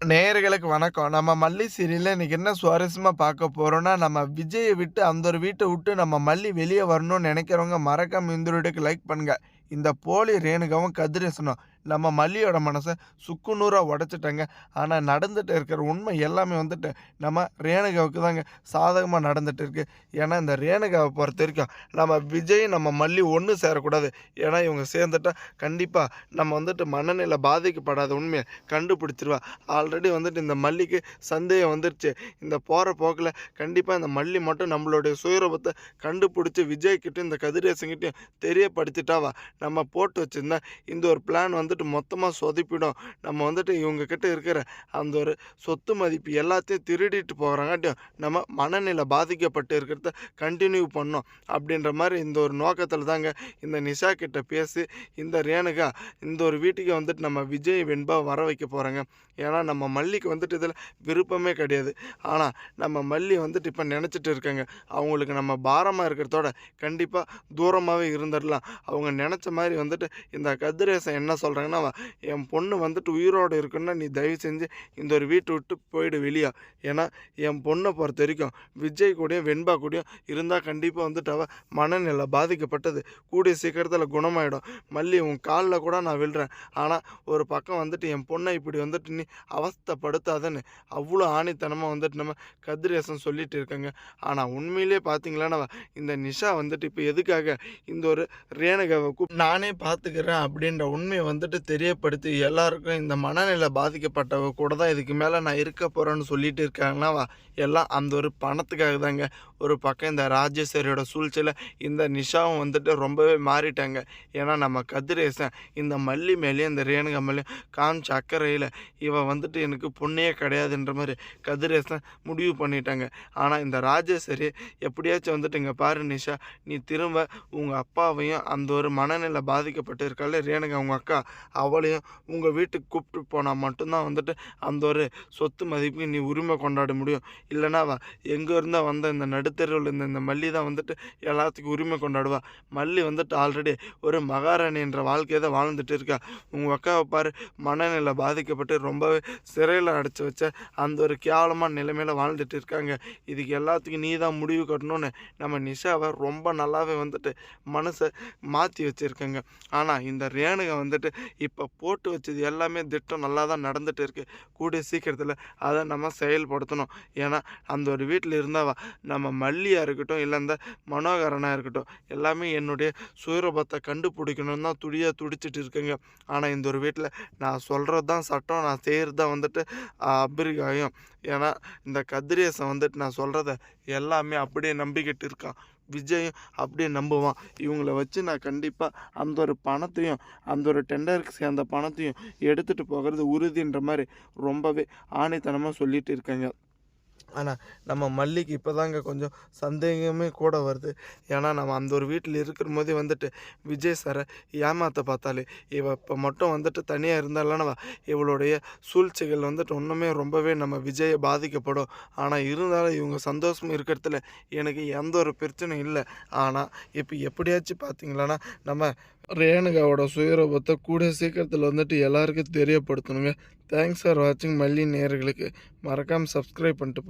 நேயர்களுக்கு வணக்கம். நம்ம மல்லி சீரியல்ல இன்னைக்கு என்ன சுவாரஸ்யமா பார்க்க போறோம்னா, நம்ம விஜய விட்டு அந்த ஒரு வீட்ட விட்டு நம்ம மல்லி வெளிய வரணும்னு நெனைக்கிறவங்க மறக்காம இந்த வீடியோக்கு லைக் பண்ணுங்க. இந்த போலி ரேணுகாவும், கதிரேசனும் நம்ம மல்லியோட மனச சுக்குநூறா உடைச்சுட்டாங்க. ஆனா நடந்துட்டு இருக்கிற உண்மை எல்லாமே வந்துட்டு நம்ம ரேணுகாவுக்கு தாங்க சாதகமா நடந்துட்டு இருக்கு. ஏன்னா இந்த ரேணுகாவ பொறுத்தவரைக்கும் நம்ம விஜய், நம்ம மல்லி ஒண்ணு சேரக்கூடாது. ஏன்னா இவங்க சேர்ந்துட்டா கண்டிப்பா நம்ம வந்துட்டு மனநிலை பாதிக்கப்படாத உண்மைய கண்டுபிடிச்சிருவா. ஆல்ரெடி வந்துட்டு இந்த மல்லிக்கு சந்தேகம் வந்துருச்சு. இந்த போற போக்குல கண்டிப்பா இந்த மல்லி மட்டும் நம்மளுடைய சுயரூபத்த கண்டுபிடிச்சு விஜய் கிட்டயும், இந்த கதிரேசன் கிட்டயும் தெரியப்படுத்திட்டாவா, நம்ம போட்டு வச்சிருந்தா இந்த ஒரு பிளான் வந்துட்டு மொத்தமா சொதப்பிடும். நம்ம வந்துட்டு இவங்க கிட்ட இருக்கிற அந்த ஒரு சொத்து மதிப்பு எல்லாத்தையும் திருடிட்டு போறாங்காட்டியும் நம்ம மனநிலை பாதிக்கப்பட்டு இருக்கிறத கண்டினியூ பண்ணோம். அப்படின்ற மாரி இந்த ஒரு நோக்கத்துல தாங்க இந்த நிஷா கிட்ட பேசி இந்த ரேணுகா இந்த ஒரு வீட்டுக்கு வந்துட்டு நம்ம விஜய், வெண்பா வர வைக்க போறாங்க. ஏன்னா நம்ம மல்லிக்கு வந்துட்டு இதில் விருப்பமே கிடையாது. ஆனால் நம்ம மல்லி வந்துட்டு இப்போ நினச்சிட்டு இருக்காங்க, அவங்களுக்கு நம்ம பாரமாக இருக்கிறதோட கண்டிப்பாக தூரமாகவே இருந்துடலாம். அவங்க நினச்ச மாதிரி வந்துட்டு இந்த கதிரேசன் என்ன சொல்கிறாங்கன்னா, என் பொண்ணு வந்துட்டு உயிரோடு இருக்குன்னா நீ தயவு செஞ்சு இந்த ஒரு வீட்டை விட்டு போயிடு வெளியே. ஏன்னா என் பொண்ணை பொறுத்த வரைக்கும் விஜய் கூடயும் வெண்பா கூடயும் இருந்தால் கண்டிப்பாக வந்துட்டு அவள் மனநிலை பாதிக்கப்பட்டது கூடிய சீக்கிரத்தில் குணமாயிடும். மல்லி உன் காலில் கூட நான் விழுறேன். ஆனால் ஒரு பக்கம் வந்துட்டு என் பொண்ணை இப்படி வந்துட்டு நீ அவஸ்தைப்படுத்தாதன்னு அவ்வளோ ஆணித்தனமாக வந்துட்டு நம்ம கதிரேசன் சொல்லிட்டு இருக்காங்க. ஆனால் உண்மையிலே பார்த்தீங்களான்னா இந்த நிஷா வந்துட்டு இப்போ எதுக்காக இந்த ஒரு ரேணுகாவை நானே பார்த்துக்கிறேன் அப்படின்ற உண்மையை வந்துட்டு தெரியப்படுத்தி எல்லாருக்கும் இந்த மனநிலை பாதிக்கப்பட்டவ கூட தான் இதுக்கு மேலே நான் இருக்க போகிறேன்னு சொல்லிட்டு இருக்காங்களாவா, எல்லாம் அந்த ஒரு பணத்துக்காக தாங்க. ஒரு பக்கம் இந்த ராஜேஸ்வரியோட சூழ்ச்சியில் இந்த நிஷாவும் வந்துட்டு ரொம்பவே மாறிட்டாங்க. ஏன்னா நம்ம கதிரேசன் இந்த மல்லி மேலேயும் இந்த ரேணுகா மேலேயும் காமிச்ச அக்கறையில் இவன் வந்துட்டு எனக்கு பொண்ணே கிடையாதுன்ற மாதிரி கதிரேசன் முடிவு பண்ணிட்டாங்க. ஆனால் இந்த ராஜேஸ்வரி எப்படியாச்சும் வந்துட்டு இங்கே பாரு நிஷா, நீ திரும்ப உங்கள் அப்பாவையும் அந்த ஒரு மனநிலை பாதிக்கப்பட்டு இருக்கால ரேணுகா உங்கள் அக்கா, அவளையும் உங்கள் வீட்டுக்கு கூப்பிட்டு போனால் மட்டும்தான் வந்துட்டு அந்த ஒரு சொத்து மதிப்புக்கு நீ உரிமை கொண்டாட முடியும். இல்லைனா எங்கே இருந்தால் வந்த இந்த நடுத்தருவில் இருந்த இந்த மல்லி தான் வந்துட்டு எல்லாத்துக்கும் உரிமை கொண்டாடுவா. மல்லி வந்துட்டு ஆல்ரெடி ஒரு மகாராணி என்ற வாழ்க்கையை தான் வாழ்ந்துட்டு இருக்கா. உங்கள் அக்காவை பாரு, மனநிலை பாதிக்கப்பட்டு ரொம்பவே சிறையில் அடைச்சி வச்ச அந்த ஒரு கேவலமான நிலைமையில் வாழ்ந்துட்டு இருக்காங்க. இதுக்கு எல்லாத்துக்கும் நீ தான் முடிவு கட்டணும்னு நம்ம நிஷாவை ரொம்ப நல்லாவே வந்துட்டு மனசை மாற்றி வச்சுருக்காங்க. ஆனால் இந்த ரேணுகை வந்துட்டு இப்போ போட்டு வச்சது எல்லாமே திட்டம் நல்லா தான் நடந்துகிட்டு இருக்குது. கூடிய சீக்கிரத்தில் அதை நம்ம செயல்படுத்தணும். ஏன்னா அந்த ஒரு வீட்டில் இருந்தாவா நம்ம மல்லியாக இருக்கட்டும், இல்லை இந்த மனோகரனாக இருக்கட்டும், எல்லாமே என்னுடைய சுயரூபத்தை கண்டுபிடிக்கணும்னு தான் துடிச்சிட்டு இருக்குங்க. ஆனால் இந்த ஒரு வீட்டில் நான் சொல்கிறது தான் சட்டம், நான் செய்கிறது தான் வந்துட்டு அபிரிகாயம். ஏன்னா இந்த கதிரேசன் வந்துட்டு நான் சொல்கிறத எல்லாமே அப்படியே நம்பிக்கிட்டு இருக்கான். விஜயும் அப்படியே நம்புவான். இவங்கள வச்சு நான் கண்டிப்பாக அந்த ஒரு பணத்தையும், அந்த ஒரு டெண்டருக்கு சேர்ந்த பணத்தையும் எடுத்துகிட்டு போகிறது உறுதின்ற மாதிரி ரொம்பவே ஆணித்தனமாக சொல்லிட்டு இருக்காங்க. ஆனால் நம்ம மல்லிக்கு இப்போ தாங்க கொஞ்சம் சந்தேகமே கூட வருது. ஏன்னா நம்ம அந்த ஒரு வீட்டில் இருக்கிற போதே வந்துட்டு விஜய் சாரை ஏமாற்ற பார்த்தாலே, இவள் இப்போ மட்டும் வந்துட்டு தனியாக இருந்தாலனவா இவளுடைய சூழ்ச்சிகள் வந்துட்டு ஒன்றுமே ரொம்பவே நம்ம விஜயை பாதிக்கப்படும். ஆனால் இருந்தாலும் இவங்க சந்தோஷமாக இருக்கிறதுல எனக்கு எந்த ஒரு பிரச்சனையும் இல்லை. ஆனால் இப்போ எப்படியாச்சும் பார்த்தீங்களான்னா நம்ம ரேணுகாவோட சுயரூபத்தை கூடிய சீக்கிரத்தில் வந்துட்டு எல்லாருக்கும் தெரியப்படுத்தணுங்க. தேங்க்ஸ் ஃபார் வாட்சிங். மல்லி நேயர்களுக்கு மறக்காமல் சப்ஸ்கிரைப் பண்ணிட்டு